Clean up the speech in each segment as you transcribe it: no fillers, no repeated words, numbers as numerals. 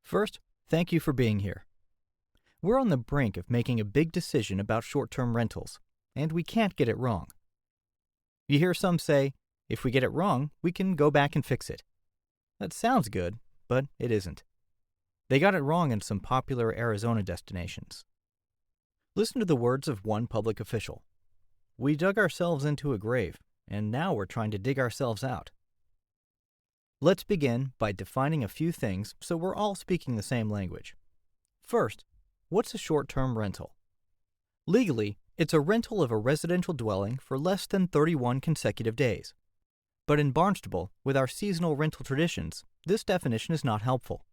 First, thank you for being here. We're on the brink of making a big decision about short-term rentals, and we can't get it wrong. You hear some say, if we get it wrong, we can go back and fix it. That sounds good, but it isn't. They got it wrong in some popular Arizona destinations. Listen to the words of one public official. We dug ourselves into a grave, and now we're trying to dig ourselves out. Let's begin by defining a few things so we're all speaking the same language. First, what's a short-term rental? Legally, it's a rental of a residential dwelling for less than 31 consecutive days. But in Barnstable, with our seasonal rental traditions, this definition is not helpful.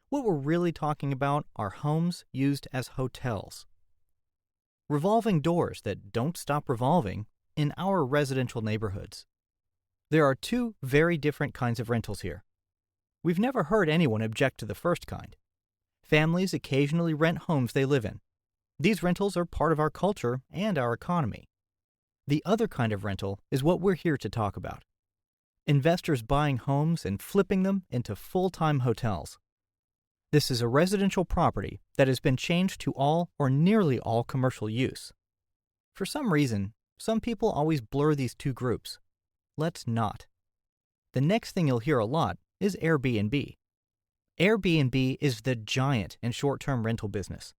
What we're really talking about are homes used as hotels. Revolving doors that don't stop revolving in our residential neighborhoods. There are two very different kinds of rentals here. We've never heard anyone object to the first kind. Families occasionally rent homes they live in. These rentals are part of our culture and our economy. The other kind of rental is what we're here to talk about. Investors buying homes and flipping them into full-time hotels. This is a residential property that has been changed to all or nearly all commercial use. For some reason, some people always blur these two groups. Let's not. The next thing you'll hear a lot is Airbnb. Airbnb is the giant in short-term rental business.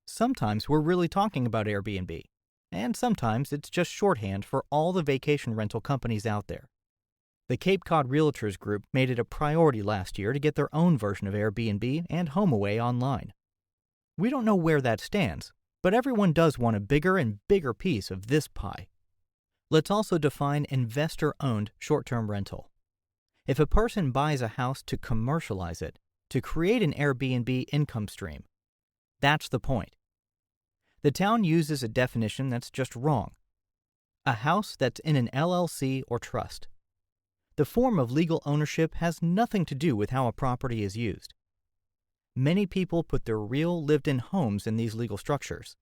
Sometimes we're really talking about Airbnb, and sometimes it's just shorthand for all the vacation rental companies out there. The Cape Cod Realtors Group made it a priority last year to get their own version of Airbnb and HomeAway online. We don't know where that stands, but everyone does want a bigger and bigger piece of this pie. Let's also define investor-owned short-term rental. If a person buys a house to commercialize it, to create an Airbnb income stream, that's the point. The town uses a definition that's just wrong. A house that's in an LLC or trust. The form of legal ownership has nothing to do with how a property is used. Many people put their real lived-in homes in these legal structures.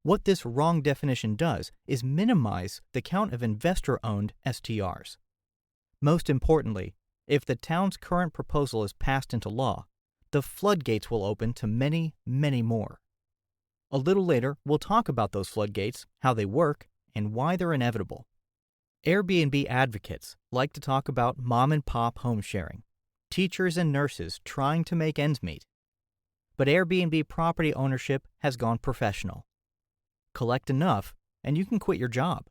What this wrong definition does is minimize the count of investor-owned STRs. Most importantly, if the town's current proposal is passed into law, the floodgates will open to many, many more. A little later, we'll talk about those floodgates, how they work, and why they're inevitable. Airbnb advocates like to talk about mom-and-pop home sharing, teachers and nurses trying to make ends meet. But Airbnb property ownership has gone professional. Collect enough, and you can quit your job.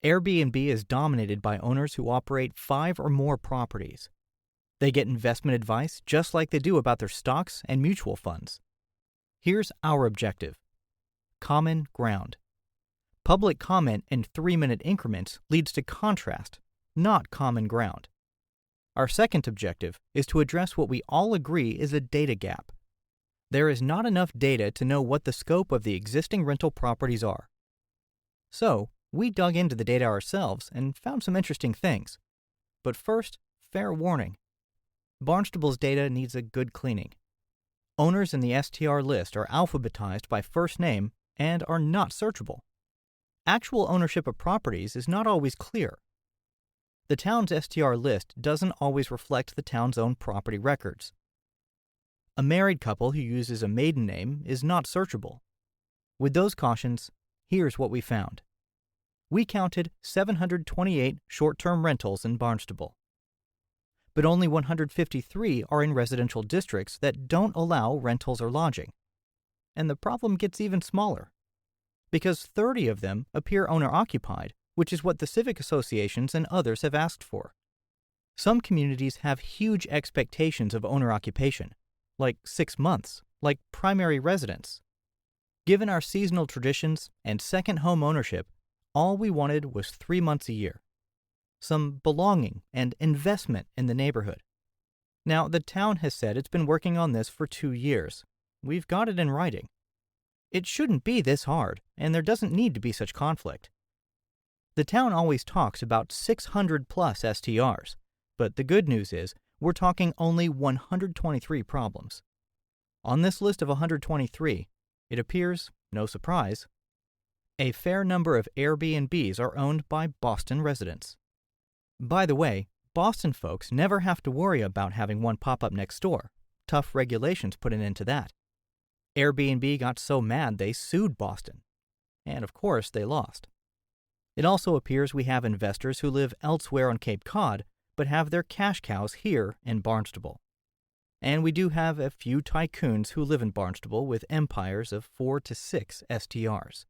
Airbnb is dominated by owners who operate 5 or more properties. They get investment advice just like they do about their stocks and mutual funds. Here's our objective. Common ground. Public comment in 3-minute increments leads to contrast, not common ground. Our second objective is to address what we all agree is a data gap. There is not enough data to know what the scope of the existing rental properties are. So, we dug into the data ourselves and found some interesting things. But first, fair warning. Barnstable's data needs a good cleaning. Owners in the STR list are alphabetized by first name and are not searchable. Actual ownership of properties is not always clear. The town's STR list doesn't always reflect the town's own property records. A married couple who uses a maiden name is not searchable. With those cautions, here's what we found. We counted 728 short-term rentals in Barnstable. But only 153 are in residential districts that don't allow rentals or lodging. And the problem gets even smaller, because 30 of them appear owner-occupied, which is what the civic associations and others have asked for. Some communities have huge expectations of owner occupation, like 6 months, like primary residence. Given our seasonal traditions and second home ownership, all we wanted was 3 months a year. Some belonging and investment in the neighborhood. Now, the town has said it's been working on this for 2 years. We've got it in writing. It shouldn't be this hard, and there doesn't need to be such conflict. The town always talks about 600 plus STRs, but the good news is we're talking only 123 problems. On this list of 123, it appears, no surprise, a fair number of Airbnbs are owned by Boston residents. By the way, Boston folks never have to worry about having one pop up next door. tough regulations put an end to that. Airbnb got so mad they sued Boston. And of course, they lost. It also appears we have investors who live elsewhere on Cape Cod but have their cash cows here in Barnstable. And we do have a few tycoons who live in Barnstable with empires of 4 to 6 STRs.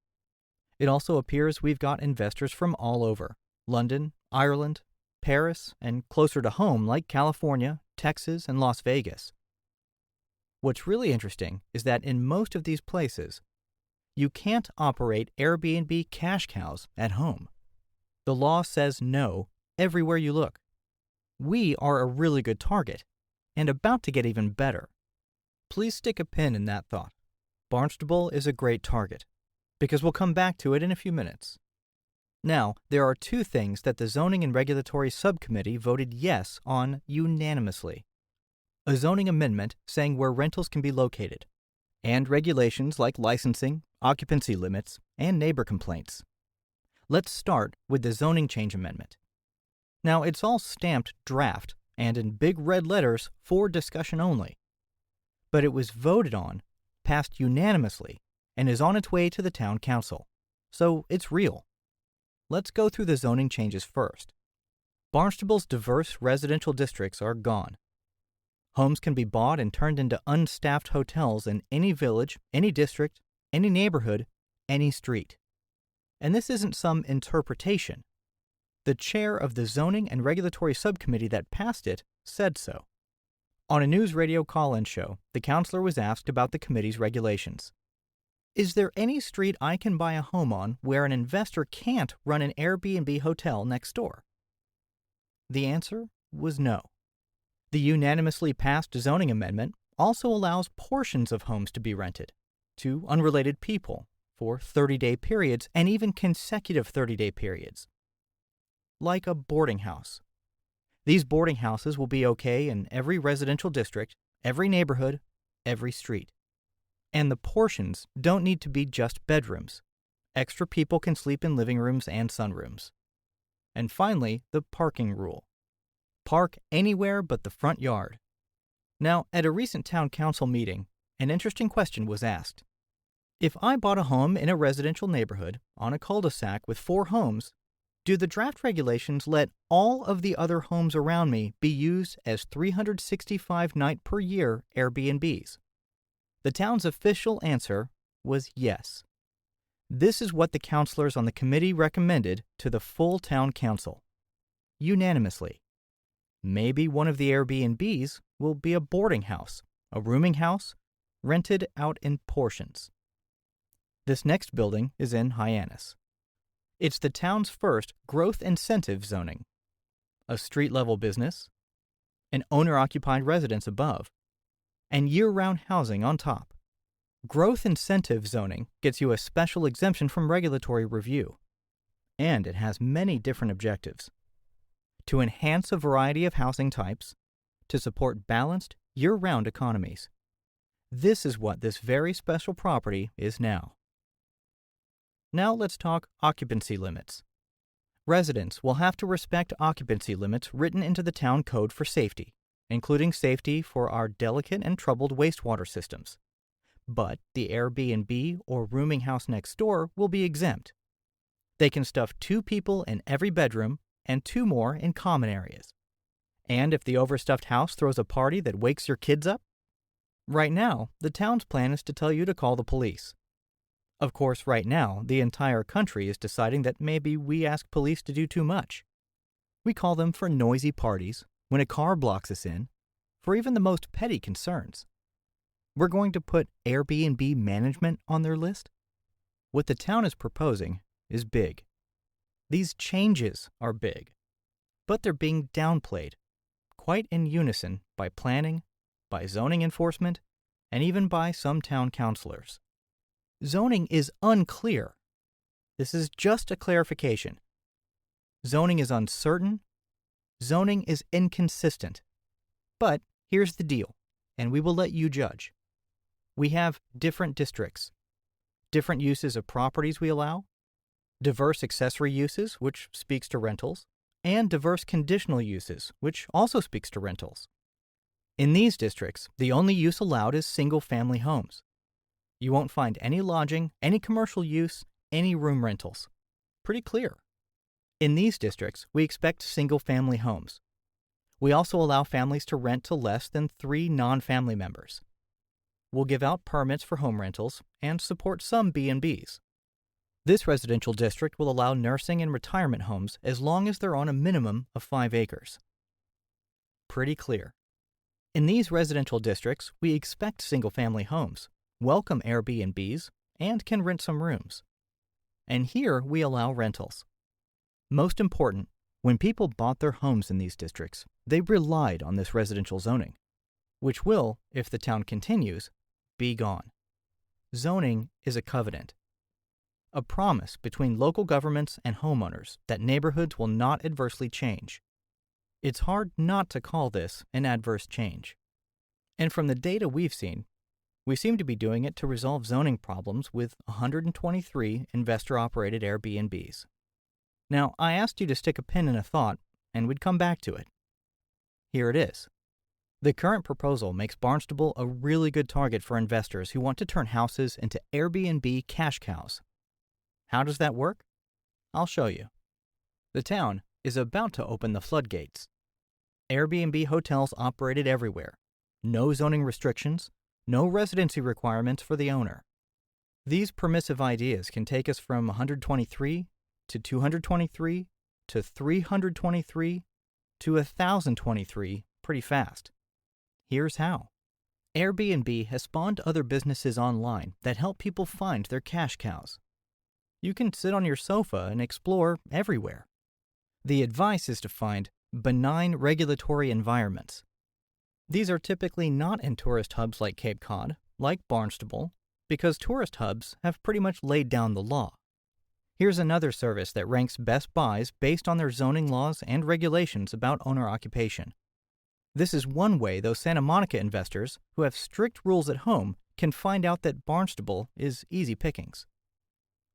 It also appears we've got investors from all over: London, Ireland, Paris, and closer to home like California, Texas, and Las Vegas. What's really interesting is that in most of these places, you can't operate Airbnb cash cows at home. The law says no everywhere you look. We are a really good target, and about to get even better. Please stick a pin in that thought. Barnstable is a great target, because we'll come back to it in a few minutes. Now, there are two things that the Zoning and Regulatory Subcommittee voted yes on unanimously: a zoning amendment saying where rentals can be located, and regulations like licensing, occupancy limits, and neighbor complaints. Let's start with the zoning change amendment. Now, it's all stamped draft and in big red letters for discussion only. But it was voted on, passed unanimously, and is on its way to the town council. So it's real. Let's go through the zoning changes first. Barnstable's diverse residential districts are gone. Homes can be bought and turned into unstaffed hotels in any village, any district, any neighborhood, any street. And this isn't some interpretation. The chair of the Zoning and Regulatory Subcommittee that passed it said so. On a news radio call-in show, the counselor was asked about the committee's regulations. Is there any street I can buy a home on where an investor can't run an Airbnb hotel next door? The answer was no. The unanimously passed zoning amendment also allows portions of homes to be rented to unrelated people for 30-day periods and even consecutive 30-day periods, like a boarding house. These boarding houses will be okay in every residential district, every neighborhood, every street. And the portions don't need to be just bedrooms. Extra people can sleep in living rooms and sunrooms. And finally, the parking rule. Park anywhere but the front yard. Now, at a recent town council meeting, an interesting question was asked. If I bought a home in a residential neighborhood on a cul-de-sac with 4 homes, do the draft regulations let all of the other homes around me be used as 365 night per year Airbnbs? The town's official answer was yes. This is what the counselors on the committee recommended to the full town council, unanimously. Maybe one of the Airbnbs will be a boarding house, a rooming house, rented out in portions. This next building is in Hyannis. It's the town's first growth incentive zoning. A street-level business, an owner-occupied residence above, and year-round housing on top. Growth incentive zoning gets you a special exemption from regulatory review, and it has many different objectives. To enhance a variety of housing types, to support balanced, year-round economies. This is what this very special property is now. Now let's talk occupancy limits. Residents will have to respect occupancy limits written into the town code for safety, including safety for our delicate and troubled wastewater systems. But the Airbnb or rooming house next door will be exempt. They can stuff 2 people in every bedroom and 2 more in common areas. And if the overstuffed house throws a party that wakes your kids up? Right now, the town's plan is to tell you to call the police. Of course, right now, the entire country is deciding that maybe we ask police to do too much. We call them for noisy parties, when a car blocks us in, for even the most petty concerns. We're going to put Airbnb management on their list? What the town is proposing is big. These changes are big, but they're being downplayed, quite in unison by planning, by zoning enforcement, and even by some town councilors. Zoning is unclear. This is just a clarification. Zoning is uncertain. Zoning is inconsistent. But here's the deal, and we will let you judge. We have different districts, different uses of properties we allow, diverse accessory uses, which speaks to rentals, and diverse conditional uses, which also speaks to rentals. In these districts, the only use allowed is single-family homes. You won't find any lodging, any commercial use, any room rentals. Pretty clear. In these districts, we expect single-family homes. We also allow families to rent to less than 3 non-family members. We'll give out permits for home rentals and support some B&Bs. This residential district will allow nursing and retirement homes as long as they're on a minimum of 5 acres. Pretty clear. In these residential districts, we expect single-family homes, welcome Airbnbs, and can rent some rooms. And here we allow rentals. Most important, when people bought their homes in these districts, they relied on this residential zoning, which will, if the town continues, be gone. Zoning is a covenant, a promise between local governments and homeowners that neighborhoods will not adversely change. It's hard not to call this an adverse change. And from the data we've seen, we seem to be doing it to resolve zoning problems with 123 investor-operated Airbnbs. Now, I asked you to stick a pin in a thought, and we'd come back to it. Here it is. The current proposal makes Barnstable a really good target for investors who want to turn houses into Airbnb cash cows. How does that work? I'll show you. The town is about to open the floodgates. Airbnb hotels operated everywhere. No zoning restrictions, no residency requirements for the owner. These permissive ideas can take us from 123 to 223 to 323 to 1,023 pretty fast. Here's how. Airbnb has spawned other businesses online that help people find their cash cows. You can sit on your sofa and explore everywhere. The advice is to find benign regulatory environments. These are typically not in tourist hubs like Cape Cod, like Barnstable, because tourist hubs have pretty much laid down the law. Here's another service that ranks best buys based on their zoning laws and regulations about owner occupation. This is one way those Santa Monica investors who have strict rules at home can find out that Barnstable is easy pickings.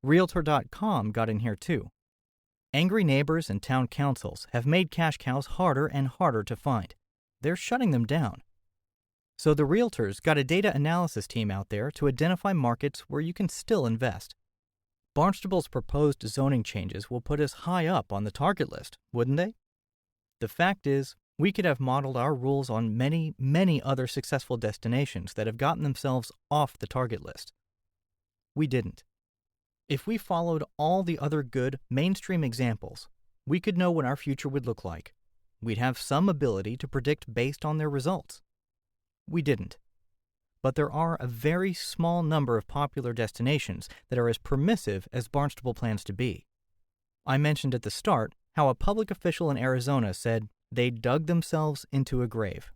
Realtor.com got in here too. Angry neighbors and town councils have made cash cows harder and harder to find. They're shutting them down. So the realtors got a data analysis team out there to identify markets where you can still invest. Barnstable's proposed zoning changes will put us high up on the target list, wouldn't they? The fact is, we could have modeled our rules on many, many other successful destinations that have gotten themselves off the target list. We didn't. If we followed all the other good, mainstream examples, we could know what our future would look like. We'd have some ability to predict based on their results. We didn't. But there are a very small number of popular destinations that are as permissive as Barnstable plans to be. I mentioned at the start how a public official in Arizona said they dug themselves into a grave.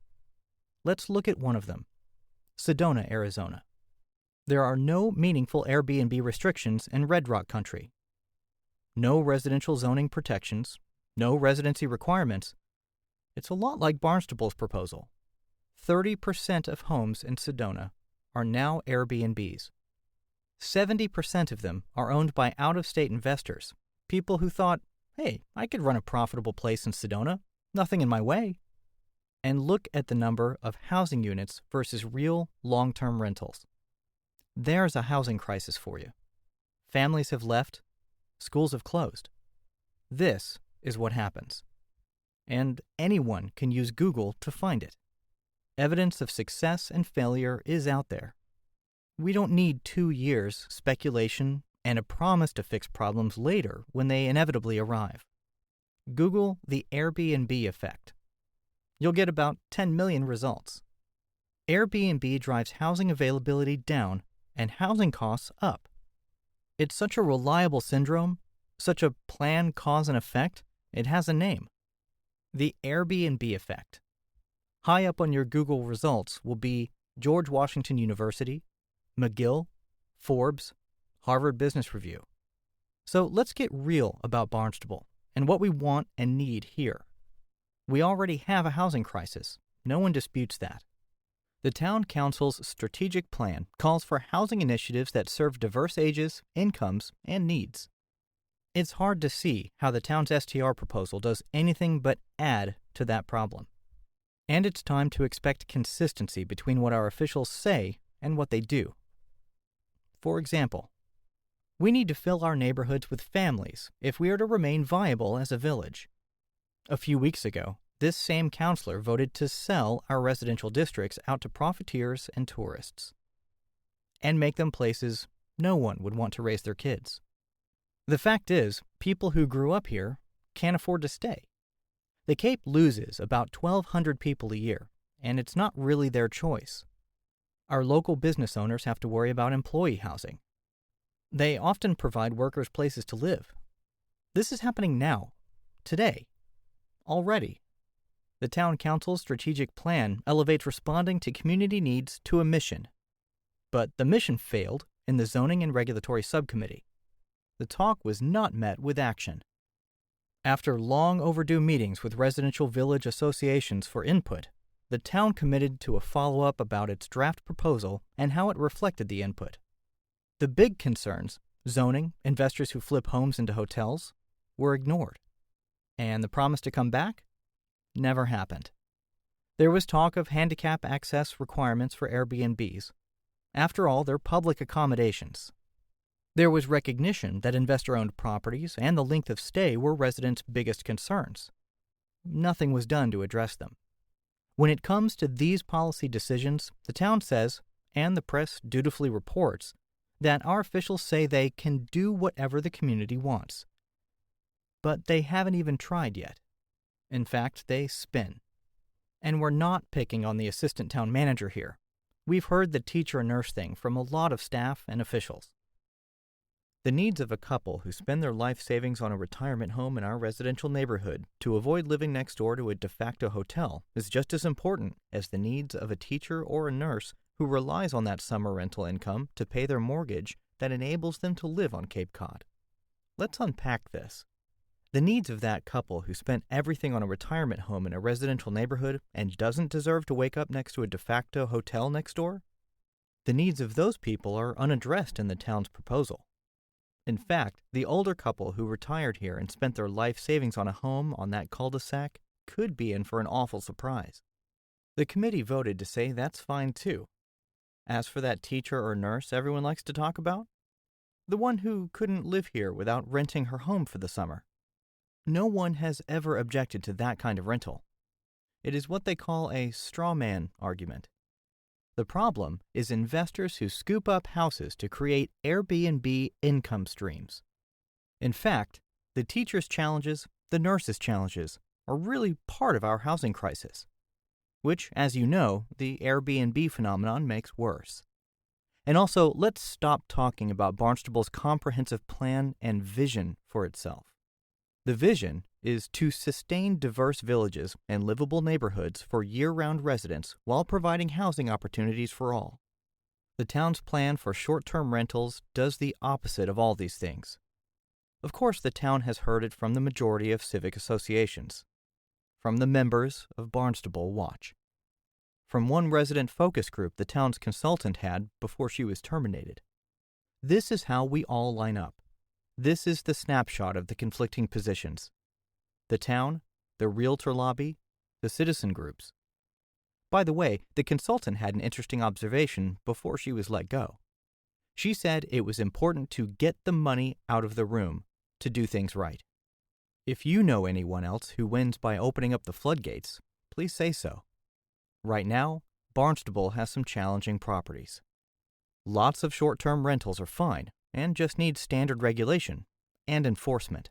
Let's look at one of them, Sedona, Arizona. There are no meaningful Airbnb restrictions in Red Rock Country. No residential zoning protections, no residency requirements. It's a lot like Barnstable's proposal. 30% of homes in Sedona are now Airbnbs. 70% of them are owned by out-of-state investors, people who thought, hey, I could run a profitable place in Sedona, nothing in my way. And look at the number of housing units versus real long-term rentals. There's a housing crisis for you. Families have left, schools have closed. This is what happens. And anyone can use Google to find it. Evidence of success and failure is out there. We don't need 2 years, speculation, and a promise to fix problems later when they inevitably arrive. Google the Airbnb effect. You'll get about 10 million results. Airbnb drives housing availability down and housing costs up. It's such a reliable syndrome, such a plan, cause, and effect, it has a name. The Airbnb effect. High up on your Google results will be George Washington University, McGill, Forbes, Harvard Business Review. So let's get real about Barnstable and what we want and need here. We already have a housing crisis. No one disputes that. The Town Council's strategic plan calls for housing initiatives that serve diverse ages, incomes, and needs. It's hard to see how the town's STR proposal does anything but add to that problem. And it's time to expect consistency between what our officials say and what they do. For example, we need to fill our neighborhoods with families if we are to remain viable as a village. A few weeks ago, this same councilor voted to sell our residential districts out to profiteers and tourists, and make them places no one would want to raise their kids. The fact is, people who grew up here can't afford to stay. The Cape loses about 1,200 people a year, and it's not really their choice. Our local business owners have to worry about employee housing. They often provide workers places to live. This is happening now, today, already. The Town Council's strategic plan elevates responding to community needs to a mission. But the mission failed in the Zoning and Regulatory Subcommittee. The talk was not met with action. After long overdue meetings with residential village associations for input, the town committed to a follow-up about its draft proposal and how it reflected the input. The big concerns, zoning, investors who flip homes into hotels, were ignored. And the promise to come back? Never happened. There was talk of handicap access requirements for Airbnbs. After all, they're public accommodations. There was recognition that investor-owned properties and the length of stay were residents' biggest concerns. Nothing was done to address them. When it comes to these policy decisions, the town says, and the press dutifully reports, that our officials say they can do whatever the community wants. But they haven't even tried yet. In fact, they spin. And we're not picking on the assistant town manager here. We've heard the teacher and nurse thing from a lot of staff and officials. The needs of a couple who spend their life savings on a retirement home in our residential neighborhood to avoid living next door to a de facto hotel is just as important as the needs of a teacher or a nurse who relies on that summer rental income to pay their mortgage that enables them to live on Cape Cod. Let's unpack this. The needs of that couple who spent everything on a retirement home in a residential neighborhood and doesn't deserve to wake up next to a de facto hotel next door? The needs of those people are unaddressed in the town's proposal. In fact, the older couple who retired here and spent their life savings on a home on that cul-de-sac could be in for an awful surprise. The committee voted to say that's fine too. As for that teacher or nurse everyone likes to talk about, the one who couldn't live here without renting her home for the summer, no one has ever objected to that kind of rental. It is what they call a straw man argument. The problem is investors who scoop up houses to create Airbnb income streams. In fact, the teachers' challenges, the nurses' challenges, are really part of our housing crisis, which, as you know, the Airbnb phenomenon makes worse. And also, let's stop talking about Barnstable's comprehensive plan and vision for itself. The vision is to sustain diverse villages and livable neighborhoods for year-round residents while providing housing opportunities for all. The town's plan for short-term rentals does the opposite of all these things. Of course, the town has heard it from the majority of civic associations, from the members of Barnstable Watch, from one resident focus group the town's consultant had before she was terminated. This is how we all line up. This is the snapshot of the conflicting positions. The town, the realtor lobby, the citizen groups. By the way, the consultant had an interesting observation before she was let go. She said it was important to get the money out of the room to do things right. If you know anyone else who wins by opening up the floodgates, please say so. Right now, Barnstable has some challenging properties. Lots of short-term rentals are fine and just need standard regulation and enforcement.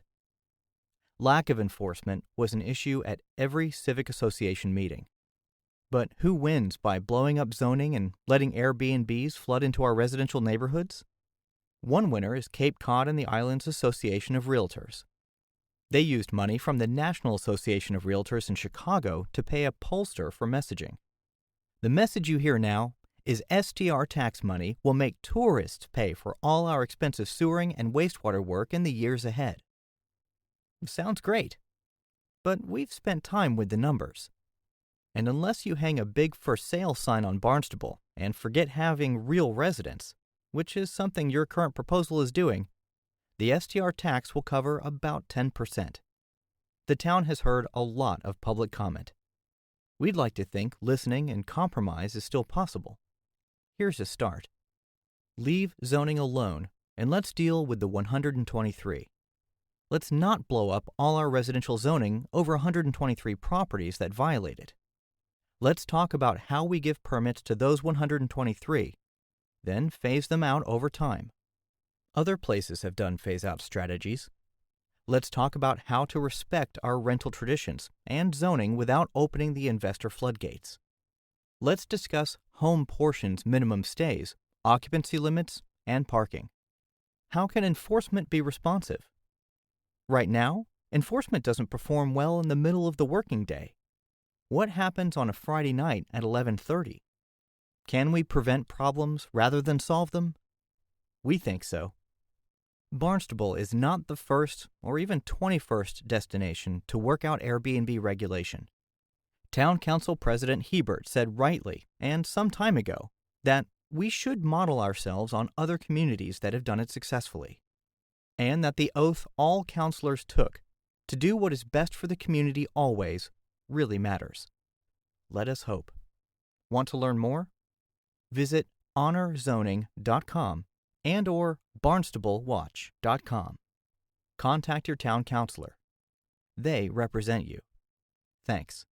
Lack of enforcement was an issue at every civic association meeting. But who wins by blowing up zoning and letting Airbnbs flood into our residential neighborhoods? One winner is Cape Cod and the Islands Association of Realtors. They used money from the National Association of Realtors in Chicago to pay a pollster for messaging. The message you hear now is STR tax money will make tourists pay for all our expensive sewering and wastewater work in the years ahead. Sounds great, but we've spent time with the numbers. And unless you hang a big for sale sign on Barnstable and forget having real residents, which is something your current proposal is doing, the STR tax will cover about 10%. The town has heard a lot of public comment. We'd like to think listening and compromise is still possible. Here's a start. Leave zoning alone and let's deal with the 123. Let's not blow up all our residential zoning over 123 properties that violate it. Let's talk about how we give permits to those 123, then phase them out over time. Other places have done phase-out strategies. Let's talk about how to respect our rental traditions and zoning without opening the investor floodgates. Let's discuss home portions minimum stays, occupancy limits, and parking. How can enforcement be responsive? Right now, enforcement doesn't perform well in the middle of the working day. What happens on a Friday night at 11:30? Can we prevent problems rather than solve them? We think so. Barnstable is not the first or even 21st destination to work out Airbnb regulation. Town Council President Hebert said rightly, and some time ago, that we should model ourselves on other communities that have done it successfully, and that the oath all councilors took to do what is best for the community always really matters. Let us hope. Want to learn more? Visit honorzoning.com and or barnstablewatch.com. Contact your town councilor. They represent you. Thanks.